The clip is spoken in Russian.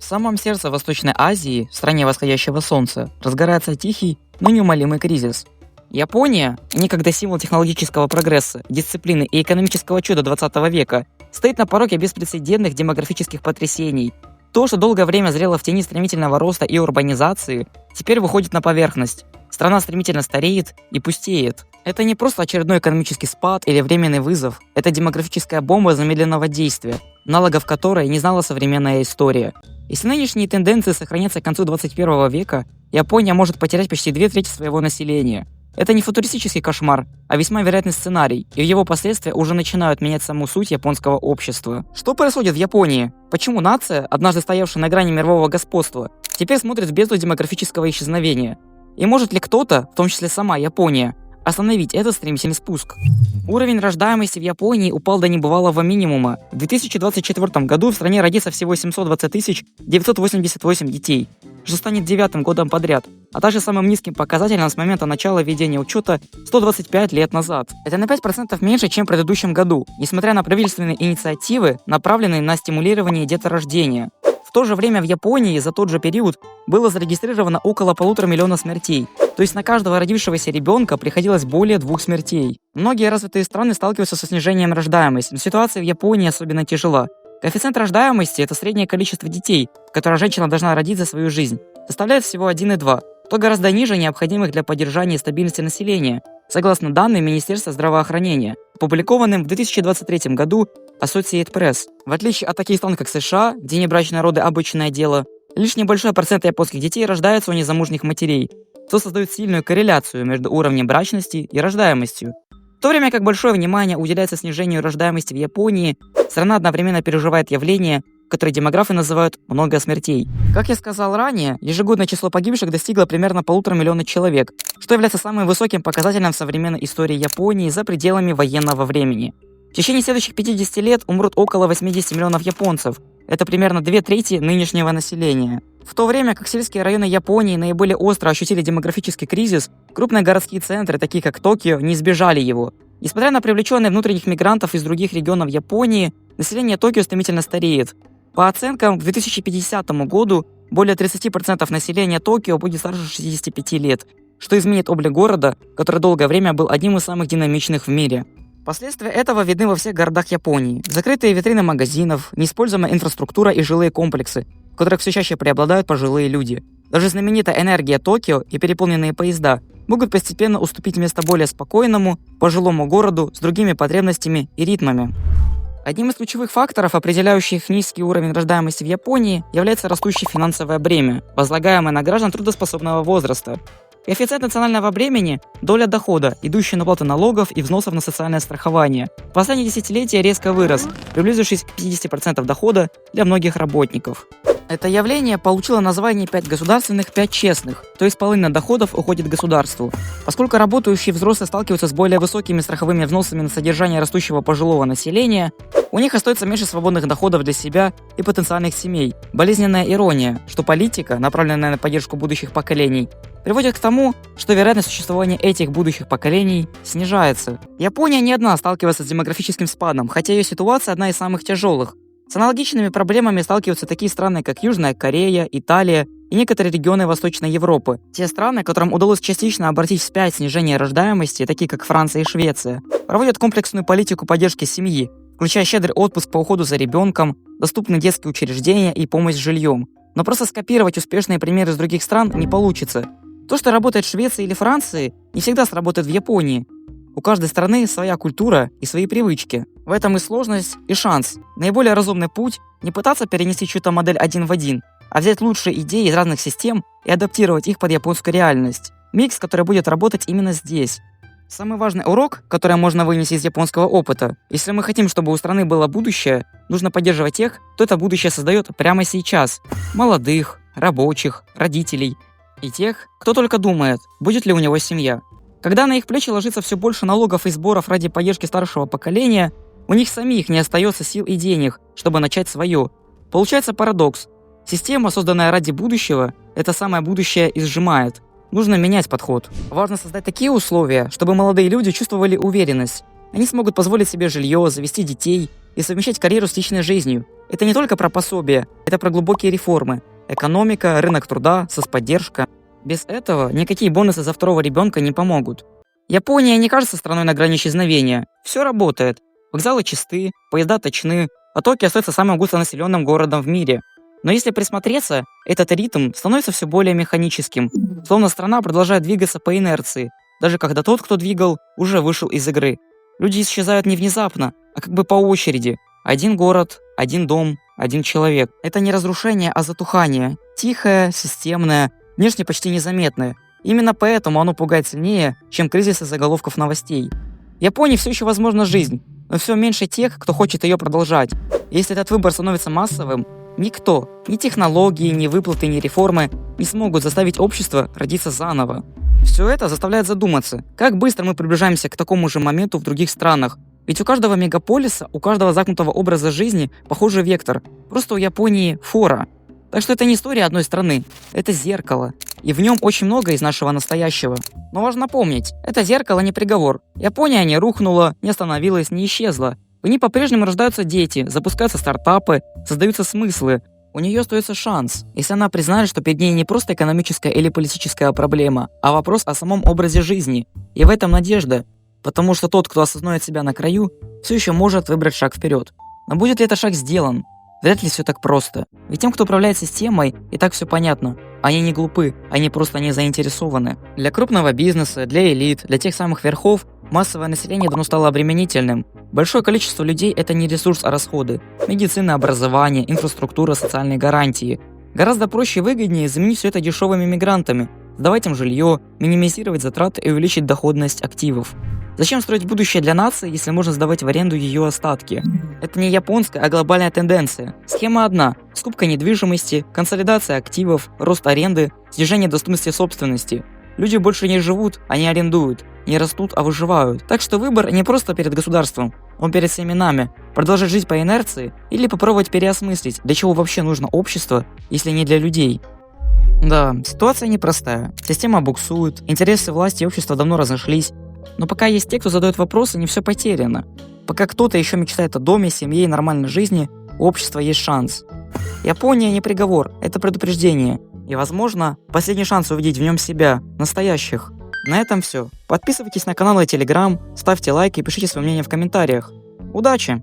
В самом сердце Восточной Азии, в стране восходящего солнца, разгорается тихий, но неумолимый кризис. Япония, некогда символ технологического прогресса, дисциплины и экономического чуда 20 века, стоит на пороге беспрецедентных демографических потрясений. То, что долгое время зрело в тени стремительного роста и урбанизации, теперь выходит на поверхность. Страна стремительно стареет и пустеет. Это не просто очередной экономический спад или временный вызов, это демографическая бомба замедленного действия, аналогов которой не знала современная история. Если нынешние тенденции сохранятся к концу 21 века, Япония может потерять почти 2/3 своего населения. Это не футуристический кошмар, а весьма вероятный сценарий, и его последствия уже начинают менять саму суть японского общества. Что происходит в Японии? Почему нация, однажды стоявшая на грани мирового господства, теперь смотрит в бездну демографического исчезновения? И может ли кто-то, в том числе сама Япония, остановить этот стремительный спуск? Уровень рождаемости в Японии упал до небывалого минимума. В 2024 году в стране родится всего 720 988 детей, что станет 9-м годом подряд, а также самым низким показателем с момента начала ведения учета 125 лет назад. Это на 5% меньше, чем в предыдущем году, несмотря на правительственные инициативы, направленные на стимулирование деторождения. В то же время в Японии за тот же период было зарегистрировано около 1,5 миллиона смертей, то есть на каждого родившегося ребенка приходилось более 2 смертей. Многие развитые страны сталкиваются со снижением рождаемости, но ситуация в Японии особенно тяжела. Коэффициент рождаемости – это среднее количество детей, которое женщина должна родить за свою жизнь, составляет всего 1,2, то гораздо ниже необходимых для поддержания стабильности населения, согласно данным Министерства здравоохранения, опубликованным в 2023 году Associated Press. В отличие от таких стран, как США, где небрачные роды – обычное дело, лишь небольшой процент японских детей рождается у незамужних матерей, что создает сильную корреляцию между уровнем брачности и рождаемостью. В то время как большое внимание уделяется снижению рождаемости в Японии, страна одновременно переживает явление, которое демографы называют «много смертей». Как я сказал ранее, ежегодное число погибших достигло примерно 1,5 миллиона человек, что является самым высоким показателем в современной истории Японии за пределами военного времени. В течение следующих 50 лет умрут около 80 миллионов японцев. Это примерно 2/3 нынешнего населения. В то время как сельские районы Японии наиболее остро ощутили демографический кризис, крупные городские центры, такие как Токио, не избежали его. Несмотря на привлеченные внутренних мигрантов из других регионов Японии, население Токио стремительно стареет. По оценкам, к 2050 году более 30% населения Токио будет старше 65 лет, что изменит облик города, который долгое время был одним из самых динамичных в мире. Последствия этого видны во всех городах Японии. Закрытые витрины магазинов, неиспользуемая инфраструктура и жилые комплексы, в которых все чаще преобладают пожилые люди. Даже знаменитая энергия Токио и переполненные поезда могут постепенно уступить место более спокойному, пожилому городу с другими потребностями и ритмами. Одним из ключевых факторов, определяющих низкий уровень рождаемости в Японии, является растущее финансовое бремя, возлагаемое на граждан трудоспособного возраста. Коэффициент национального бремени – доля дохода, идущая на уплату налогов и взносов на социальное страхование. В последние десятилетия резко вырос, приблизившись к 50% дохода для многих работников. Это явление получило название 5 государственных, 5 честных, то есть половина доходов уходит государству. Поскольку работающие взрослые сталкиваются с более высокими страховыми взносами на содержание растущего пожилого населения, у них остается меньше свободных доходов для себя и потенциальных семей. Болезненная ирония, что политика, направленная на поддержку будущих поколений, приводит к тому, что вероятность существования этих будущих поколений снижается. Япония не одна сталкивается с демографическим спадом, хотя ее ситуация одна из самых тяжелых. С аналогичными проблемами сталкиваются такие страны, как Южная Корея, Италия и некоторые регионы Восточной Европы. Те страны, которым удалось частично обратить вспять снижение рождаемости, такие как Франция и Швеция, проводят комплексную политику поддержки семьи, включая щедрый отпуск по уходу за ребенком, доступные детские учреждения и помощь с жильем. Но просто скопировать успешные примеры из других стран не получится. То, что работает в Швеции или Франции, не всегда сработает в Японии. У каждой страны своя культура и свои привычки. В этом и сложность, и шанс. Наиболее разумный путь – не пытаться перенести чью-то модель один в один, а взять лучшие идеи из разных систем и адаптировать их под японскую реальность. Микс, который будет работать именно здесь. Самый важный урок, который можно вынести из японского опыта: если мы хотим, чтобы у страны было будущее, нужно поддерживать тех, кто это будущее создает прямо сейчас. Молодых, рабочих, родителей и тех, кто только думает, будет ли у него семья. Когда на их плечи ложится все больше налогов и сборов ради поддержки старшего поколения, у них самих не остается сил и денег, чтобы начать свое. Получается парадокс. Система, созданная ради будущего, это самое будущее и сжимает. Нужно менять подход. Важно создать такие условия, чтобы молодые люди чувствовали уверенность. Они смогут позволить себе жилье, завести детей и совмещать карьеру с личной жизнью. Это не только про пособия, это про глубокие реформы. Экономика, рынок труда, соцподдержка. Без этого никакие бонусы за второго ребенка не помогут. Япония не кажется страной на грани исчезновения. Все работает. Вокзалы чисты, поезда точны, а Токио остается самым густонаселенным городом в мире. Но если присмотреться, этот ритм становится все более механическим, словно страна продолжает двигаться по инерции, даже когда тот, кто двигал, уже вышел из игры. Люди исчезают не внезапно, а как бы по очереди. Один город, один дом, один человек. Это не разрушение, а затухание. Тихое, системное, внешне почти незаметное. Именно поэтому оно пугает сильнее, чем кризис из заголовков новостей. В Японии все еще возможна жизнь, но все меньше тех, кто хочет ее продолжать. Если этот выбор становится массовым, никто, ни технологии, ни выплаты, ни реформы не смогут заставить общество родиться заново. Все это заставляет задуматься, как быстро мы приближаемся к такому же моменту в других странах. Ведь у каждого мегаполиса, у каждого загнутого образа жизни похожий вектор. Просто у Японии фора. Так что это не история одной страны, это зеркало. И в нем очень много из нашего настоящего. Но важно помнить, это зеркало не приговор. Япония не рухнула, не остановилась, не исчезла. В ней по-прежнему рождаются дети, запускаются стартапы, создаются смыслы. У нее остается шанс, если она признает, что перед ней не просто экономическая или политическая проблема, а вопрос о самом образе жизни. И в этом надежда, потому что тот, кто осознает себя на краю, все еще может выбрать шаг вперед. Но будет ли этот шаг сделан? Вряд ли все так просто. Ведь тем, кто управляет системой, и так все понятно. Они не глупы, они просто не заинтересованы. Для крупного бизнеса, для элит, для тех самых верхов массовое население давно стало обременительным. Большое количество людей – это не ресурс, а расходы. Медицина, образование, инфраструктура, социальные гарантии. Гораздо проще и выгоднее заменить все это дешевыми мигрантами, сдавать им жилье, минимизировать затраты и увеличить доходность активов. Зачем строить будущее для нации, если можно сдавать в аренду ее остатки? Это не японская, а глобальная тенденция. Схема одна – скупка недвижимости, консолидация активов, рост аренды, снижение доступности собственности. Люди больше не живут, они арендуют, не растут, а выживают. Так что выбор не просто перед государством, он перед всеми нами. Продолжать жить по инерции или попробовать переосмыслить, для чего вообще нужно общество, если не для людей. Да, ситуация непростая. Система буксует, интересы власти и общества давно разошлись. Но пока есть те, кто задает вопросы, не все потеряно. Пока кто-то еще мечтает о доме, семье и нормальной жизни, у общества есть шанс. Япония не приговор, это предупреждение. И, возможно, последний шанс увидеть в нем себя, настоящих. На этом все. Подписывайтесь на канал и Telegram, ставьте лайки и пишите свое мнение в комментариях. Удачи!